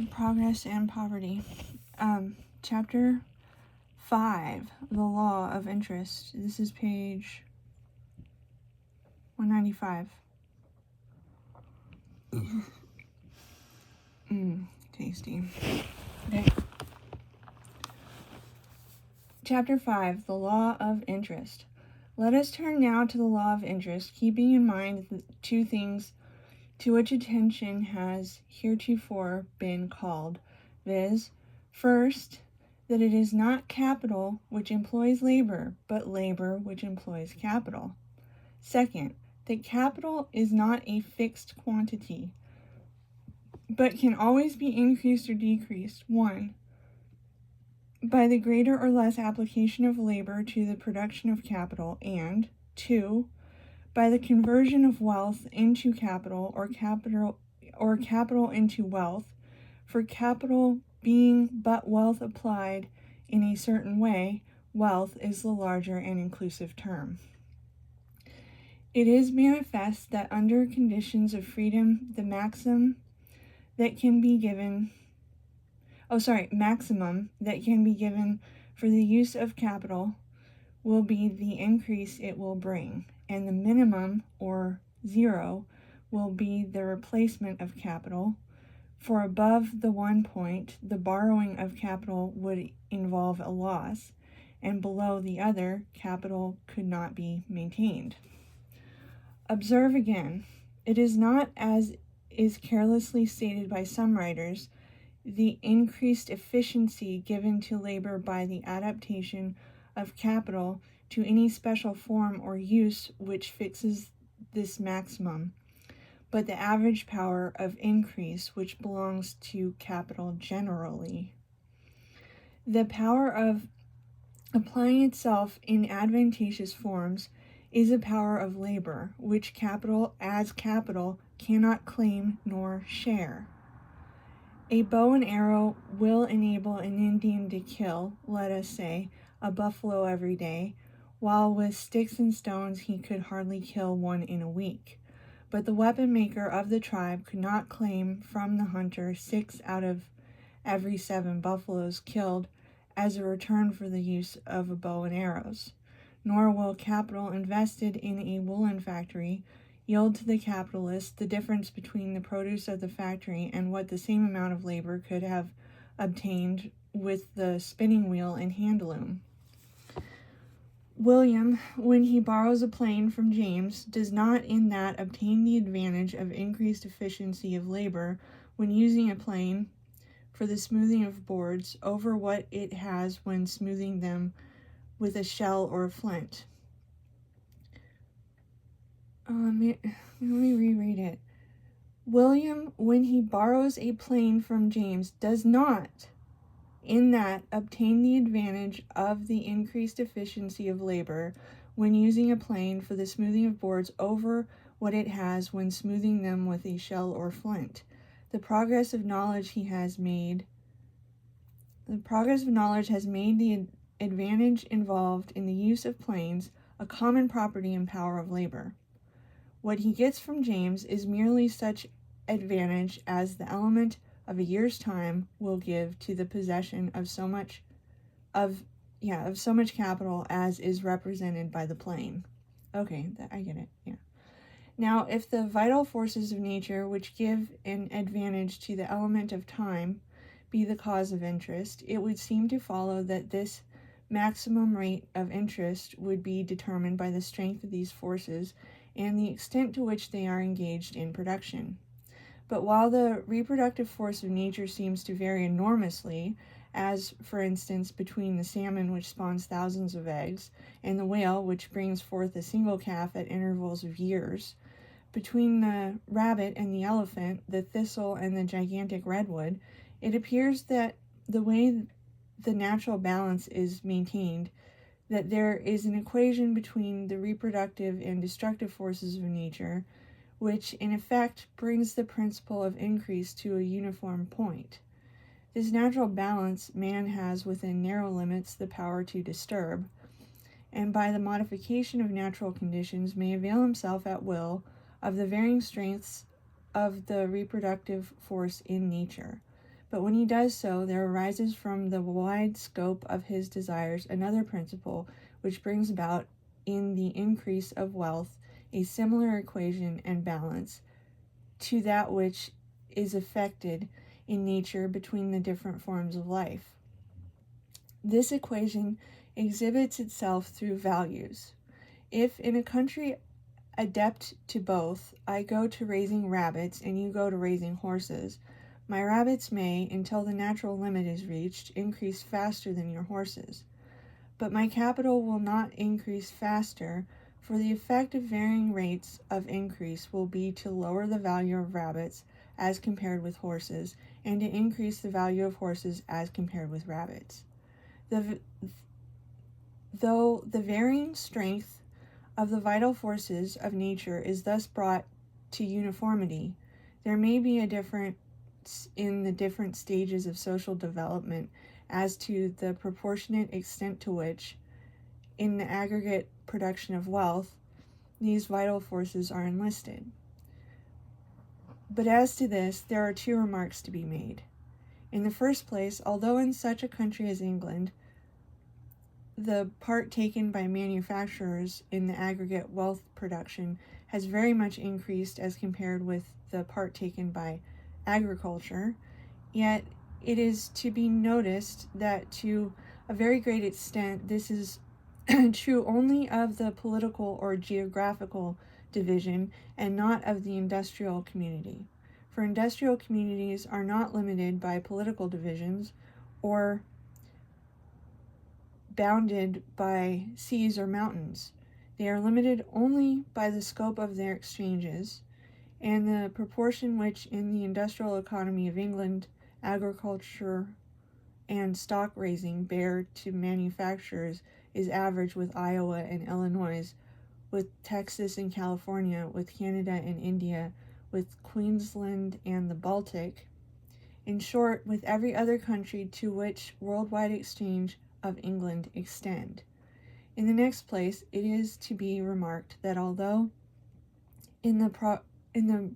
Progress and Poverty. Chapter 5, The Law of Interest. This is page 195. Tasty. Okay. Chapter 5, The Law of Interest. Let us turn now to the law of interest, keeping in mind the two things to which attention has heretofore been called, viz., first, that it is not capital which employs labor, but labor which employs capital. Second, that capital is not a fixed quantity, but can always be increased or decreased. 1. By the greater or less application of labor to the production of capital, and 2. By the conversion of wealth into capital, or capital into wealth, for capital being but wealth applied in a certain way, wealth is the larger and inclusive term. It is manifest that under conditions of freedom, the maximum that can be given for the use of capital will be the increase it will bring, and the minimum, or zero, will be the replacement of capital, for above the one point, the borrowing of capital would involve a loss, and below the other, capital could not be maintained. Observe again, it is not, as is carelessly stated by some writers, the increased efficiency given to labor by the adaptation of capital to any special form or use which fixes this maximum, but the average power of increase which belongs to capital generally. The power of applying itself in advantageous forms is a power of labor, which capital cannot claim nor share. A bow and arrow will enable an Indian to kill, let us say, a buffalo every day, while with sticks and stones he could hardly kill one in a week. But the weapon maker of the tribe could not claim from the hunter 6 out of every 7 buffaloes killed as a return for the use of a bow and arrows. Nor will capital invested in a woolen factory yield to the capitalist the difference between the produce of the factory and what the same amount of labor could have obtained with the spinning wheel and hand loom. William, when he borrows a plane from James, does not in that obtain the advantage of increased efficiency of labor when using a plane for the smoothing of boards over what it has when smoothing them with a shell or a flint. Let me reread it. William, when he borrows a plane from James, does not in that obtain the advantage of the increased efficiency of labor when using a plane for the smoothing of boards over what it has when smoothing them with a shell or flint. The progress of knowledge has made the advantage involved in the use of planes a common property and power of labor. What he gets from James is merely such advantage as the element of a year's time will give to the possession of so much capital as is represented by the plane. Okay, I get it. Yeah. Now, if the vital forces of nature which give an advantage to the element of time be the cause of interest, it would seem to follow that this maximum rate of interest would be determined by the strength of these forces and the extent to which they are engaged in production. But while the reproductive force of nature seems to vary enormously, as, for instance, between the salmon which spawns thousands of eggs and the whale which brings forth a single calf at intervals of years, between the rabbit and the elephant, the thistle and the gigantic redwood, it appears that the way the natural balance is maintained, that there is an equation between the reproductive and destructive forces of nature, which in effect brings the principle of increase to a uniform point. This natural balance man has within narrow limits the power to disturb, and by the modification of natural conditions may avail himself at will of the varying strengths of the reproductive force in nature. But when he does so, there arises from the wide scope of his desires another principle which brings about in the increase of wealth a similar equation and balance to that which is effected in nature between the different forms of life. This equation exhibits itself through values. If in a country adept to both, I go to raising rabbits and you go to raising horses, my rabbits may, until the natural limit is reached, increase faster than your horses. But my capital will not increase faster, for the effect of varying rates of increase will be to lower the value of rabbits as compared with horses, and to increase the value of horses as compared with rabbits. Though the varying strength of the vital forces of nature is thus brought to uniformity, there may be a difference in the different stages of social development as to the proportionate extent to which, in the aggregate production of wealth, these vital forces are enlisted. But as to this, there are two remarks to be made. In the first place, although in such a country as England, the part taken by manufacturers in the aggregate wealth production has very much increased as compared with the part taken by agriculture, yet it is to be noticed that to a very great extent this is true only of the political or geographical division and not of the industrial community. For industrial communities are not limited by political divisions or bounded by seas or mountains. They are limited only by the scope of their exchanges, and the proportion which in the industrial economy of England, agriculture and stock raising bear to manufacturers is average with Iowa and Illinois, with Texas and California, with Canada and India, with Queensland and the Baltic. In short, with every other country to which worldwide exchange of England extend. In the next place, it is to be remarked that although in the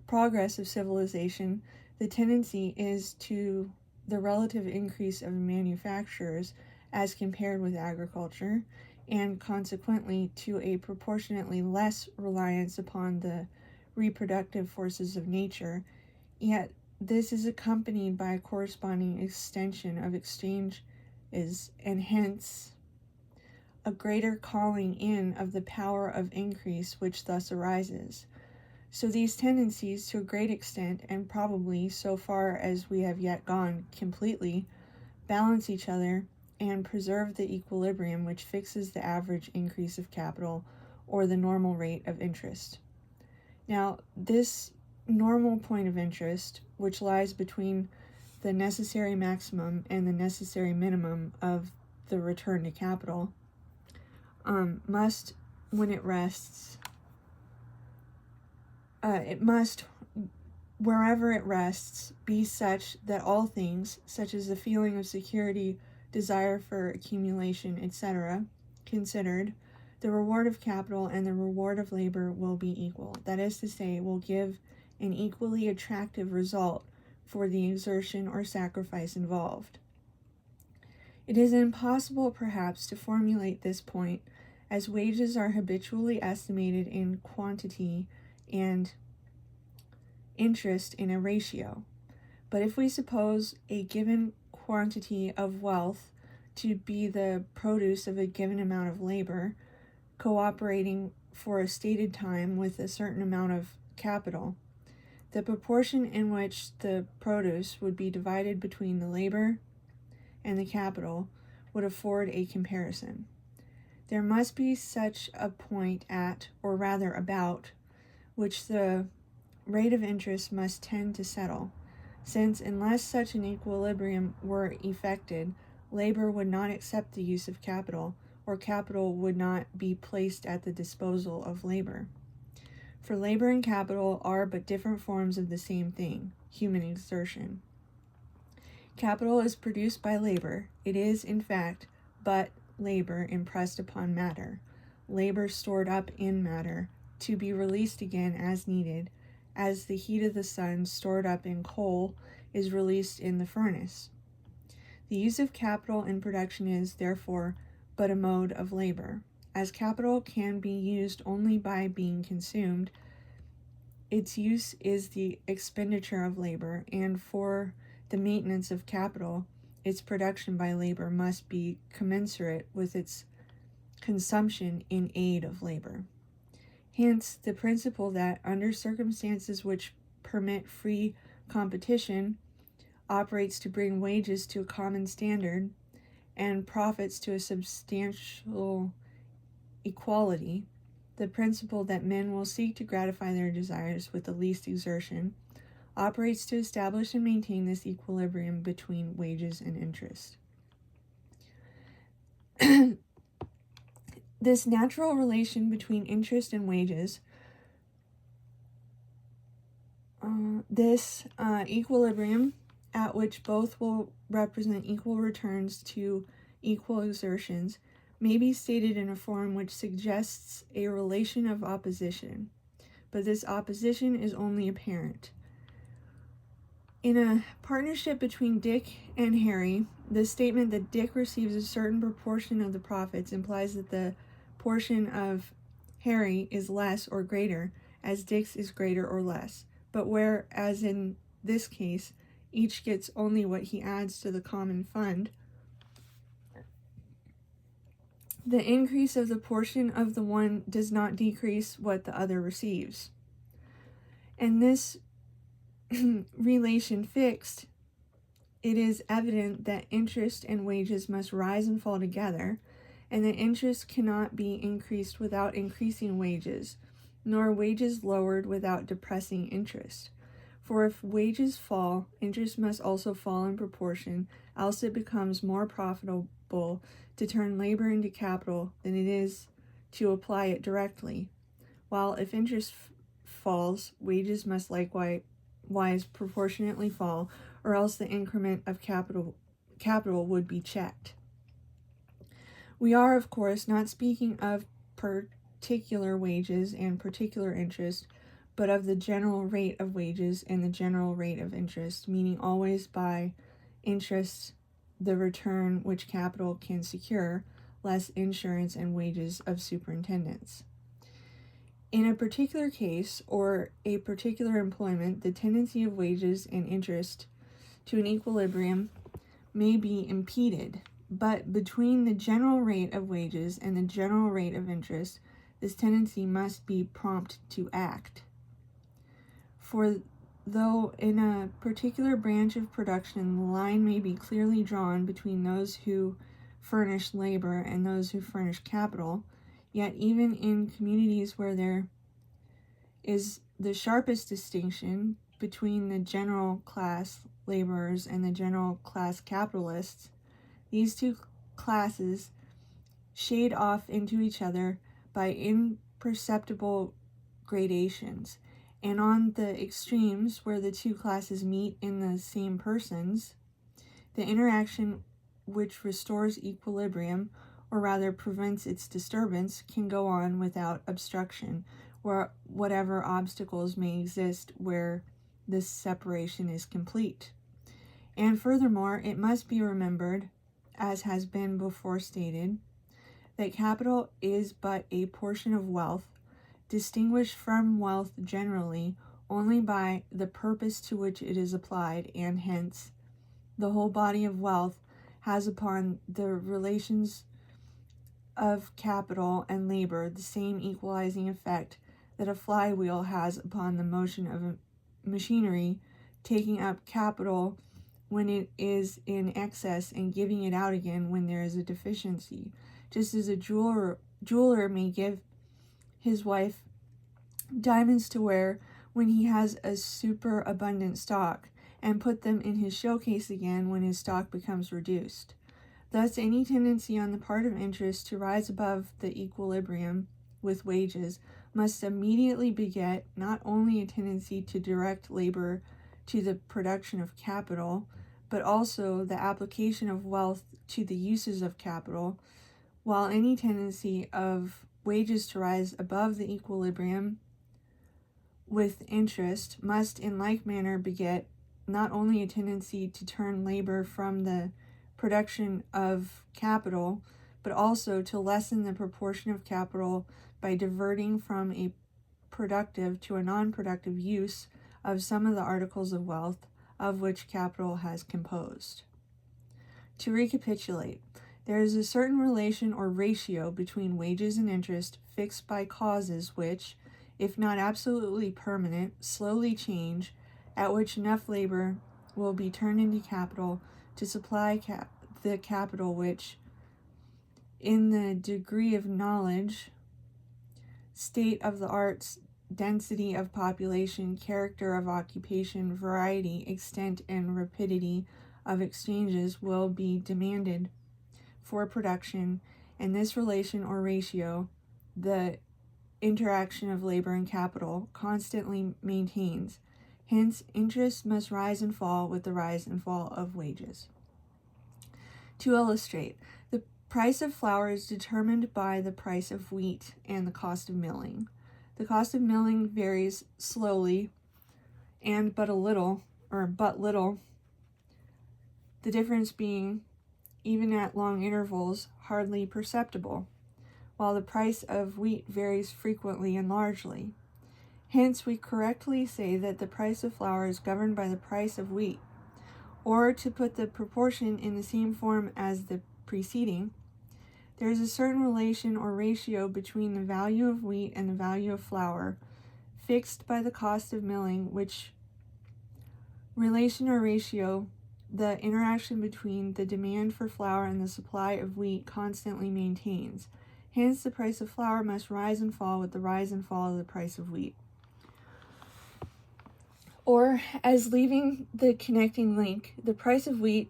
progress of civilization, the tendency is to the relative increase of manufacturers as compared with agriculture, and consequently to a proportionately less reliance upon the reproductive forces of nature, yet this is accompanied by a corresponding extension of exchange and hence a greater calling in of the power of increase which thus arises. So these tendencies, to a great extent, and probably so far as we have yet gone completely, balance each other and preserve the equilibrium which fixes the average increase of capital or the normal rate of interest. Now, this normal point of interest, which lies between the necessary maximum and the necessary minimum of the return to capital, must, when it rests, it must, wherever it rests, be such that all things, such as the feeling of security, desire for accumulation, etc., considered, the reward of capital and the reward of labor will be equal. That is to say, will give an equally attractive result for the exertion or sacrifice involved. It is impossible, perhaps, to formulate this point, as wages are habitually estimated in quantity and interest in a ratio. But if we suppose a given quantity of wealth to be the produce of a given amount of labor, cooperating for a stated time with a certain amount of capital, the proportion in which the produce would be divided between the labor and the capital would afford a comparison. There must be such a point at, or rather about, which the rate of interest must tend to settle, since unless such an equilibrium were effected, labor would not accept the use of capital, or capital would not be placed at the disposal of labor. For labor and capital are but different forms of the same thing, human exertion. Capital is produced by labor. It is, in fact, but labor impressed upon matter, labor stored up in matter, to be released again as needed, as the heat of the sun stored up in coal is released in the furnace. The use of capital in production is, therefore, but a mode of labor. As capital can be used only by being consumed, its use is the expenditure of labor, and for the maintenance of capital, its production by labor must be commensurate with its consumption in aid of labor. Hence, the principle that under circumstances which permit free competition operates to bring wages to a common standard and profits to a substantial equality, the principle that men will seek to gratify their desires with the least exertion, operates to establish and maintain this equilibrium between wages and interest. This natural relation between interest and wages, this equilibrium at which both will represent equal returns to equal exertions, may be stated in a form which suggests a relation of opposition, but this opposition is only apparent. In a partnership between Dick and Harry, the statement that Dick receives a certain proportion of the profits implies that the portion of Harry is less or greater, as Dick's is greater or less. But whereas in this case, each gets only what he adds to the common fund, the increase of the portion of the one does not decrease what the other receives. And this relation fixed, it is evident that interest and wages must rise and fall together, and that interest cannot be increased without increasing wages, nor wages lowered without depressing interest. For if wages fall, interest must also fall in proportion, else it becomes more profitable to turn labor into capital than it is to apply it directly, while if interest falls, wages must likewise proportionately fall, or else the increment of capital would be checked. We are, of course, not speaking of particular wages and particular interest, but of the general rate of wages and the general rate of interest, meaning always by interest the return which capital can secure, less insurance and wages of superintendence. In a particular case or a particular employment, the tendency of wages and interest to an equilibrium may be impeded, but between the general rate of wages and the general rate of interest, this tendency must be prompt to act. For though in a particular branch of production the line may be clearly drawn between those who furnish labor and those who furnish capital, yet even in communities where there is the sharpest distinction between the general class laborers and the general class capitalists, these two classes shade off into each other by imperceptible gradations, and on the extremes where the two classes meet in the same persons, the interaction which restores equilibrium, or rather prevents its disturbance, can go on without obstruction, or whatever obstacles may exist where this separation is complete. And furthermore, it must be remembered, as has been before stated, that capital is but a portion of wealth, distinguished from wealth generally only by the purpose to which it is applied, and hence the whole body of wealth has upon the relations of capital and labor the same equalizing effect that a flywheel has upon the motion of a machinery, taking up capital when it is in excess and giving it out again when there is a deficiency, just as a jeweler may give his wife diamonds to wear when he has a superabundant stock, and put them in his showcase again when his stock becomes reduced. Thus, any tendency on the part of interest to rise above the equilibrium with wages must immediately beget not only a tendency to direct labor to the production of capital, but also the application of wealth to the uses of capital, while any tendency of wages to rise above the equilibrium with interest must in like manner beget not only a tendency to turn labor from the production of capital, but also to lessen the proportion of capital by diverting from a productive to a non-productive use of some of the articles of wealth of which capital has composed. To recapitulate, there is a certain relation or ratio between wages and interest fixed by causes which, if not absolutely permanent, slowly change, at which enough labor will be turned into capital to supply the capital which, in the degree of knowledge, state of the arts, density of population, character of occupation, variety, extent, and rapidity of exchanges will be demanded for production, and this relation or ratio, the interaction of labor and capital, constantly maintains. Hence, interest must rise and fall with the rise and fall of wages. To illustrate, the price of flour is determined by the price of wheat and the cost of milling. The cost of milling varies slowly and but little, the difference being, even at long intervals, hardly perceptible, while the price of wheat varies frequently and largely. Hence, we correctly say that the price of flour is governed by the price of wheat, or to put the proportion in the same form as the preceding, there is a certain relation or ratio between the value of wheat and the value of flour, fixed by the cost of milling, which relation or ratio, the interaction between the demand for flour and the supply of wheat constantly maintains. Hence, the price of flour must rise and fall with the rise and fall of the price of wheat. Or, as leaving the connecting link, the price of wheat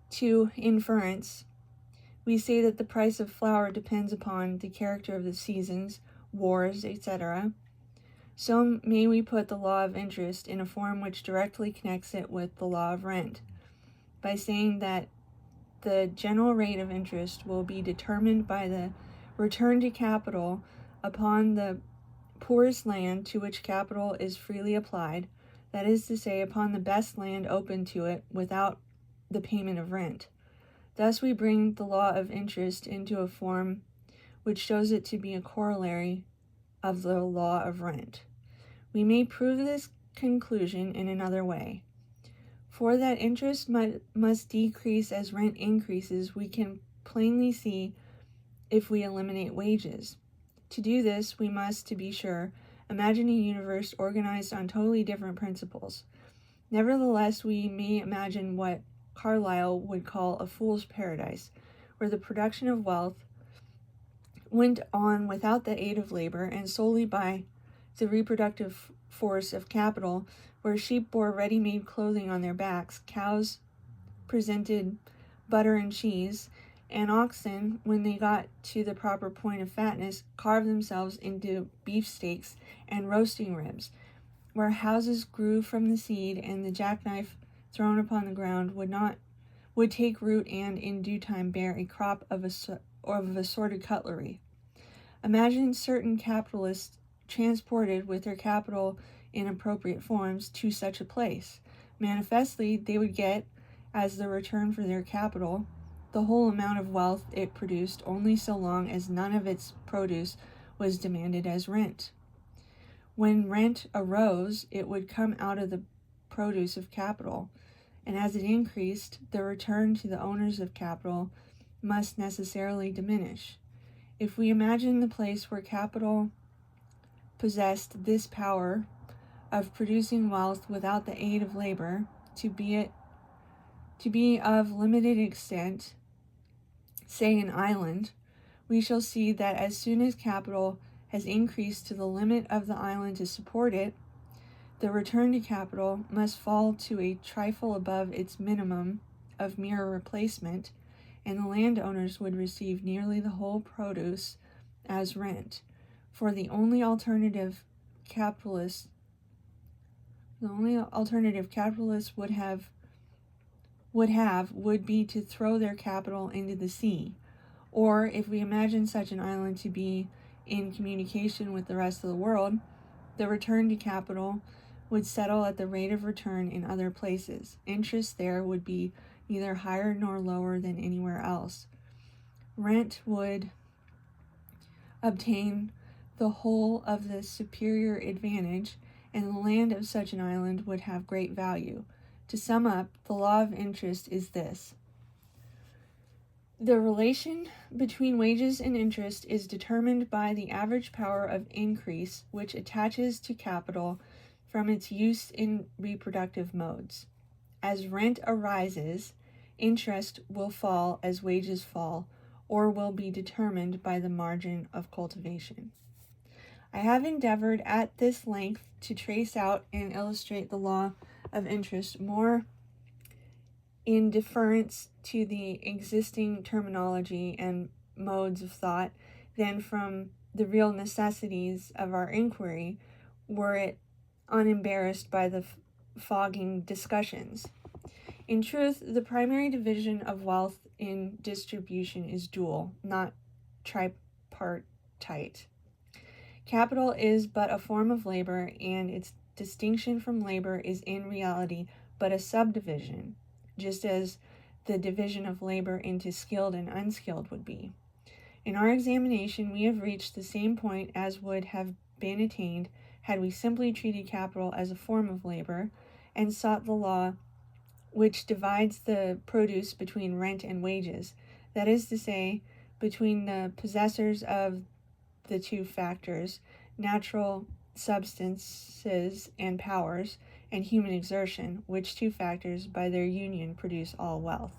to inference, we say that the price of flour depends upon the character of the seasons, wars, etc. So may we put the law of interest in a form which directly connects it with the law of rent, by saying that the general rate of interest will be determined by the return to capital upon the poorest land to which capital is freely applied, that is to say, upon the best land open to it without the payment of rent. Thus we bring the law of interest into a form which shows it to be a corollary of the law of rent. We may prove this conclusion in another way. For that interest must decrease as rent increases, we can plainly see if we eliminate wages. To do this, we must, to be sure, imagine a universe organized on totally different principles. Nevertheless, we may imagine what Carlyle would call a fool's paradise, where the production of wealth went on without the aid of labor and solely by the reproductive force of capital, where sheep bore ready-made clothing on their backs, cows presented butter and cheese, and oxen, when they got to the proper point of fatness, carved themselves into beefsteaks and roasting ribs, where houses grew from the seed, and the jackknife thrown upon the ground would take root and in due time bear a crop of assorted cutlery. Imagine certain capitalists transported with their capital in appropriate forms to such a place. Manifestly, they would get, as the return for their capital, the whole amount of wealth it produced, only so long as none of its produce was demanded as rent. When rent arose, it would come out of the produce of capital, and as it increased, the return to the owners of capital must necessarily diminish. If we imagine the place where capital possessed this power of producing wealth without the aid of labor to be of limited extent, say an island, we shall see that as soon as capital has increased to the limit of the island to support it, the return to capital must fall to a trifle above its minimum of mere replacement, and the landowners would receive nearly the whole produce as rent. For the only alternative capitalists would be to throw their capital into the sea, or if we imagine such an island to be in communication with the rest of the world, the return to capital would settle at the rate of return in other places. Interest there would be neither higher nor lower than anywhere else. Rent would obtain the whole of the superior advantage, and the land of such an island would have great value. To sum up, the law of interest is this. The relation between wages and interest is determined by the average power of increase which attaches to capital from its use in reproductive modes. As rent arises, interest will fall as wages fall, or will be determined by the margin of cultivation. I have endeavored at this length to trace out and illustrate the law of interest more in deference to the existing terminology and modes of thought than from the real necessities of our inquiry, were it unembarrassed by the fogging discussions. In truth, the primary division of wealth in distribution is dual, not tripartite. Capital is but a form of labor, and its distinction from labor is in reality but a subdivision, just as the division of labor into skilled and unskilled would be. In our examination, we have reached the same point as would have been attained had we simply treated capital as a form of labor, and sought the law which divides the produce between rent and wages, that is to say, between the possessors of the two factors, natural substances and powers, and human exertion, which two factors by their union produce all wealth.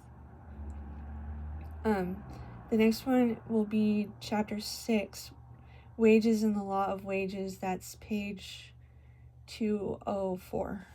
The next one will be chapter 6, Wages and the Law of Wages. That's page 204.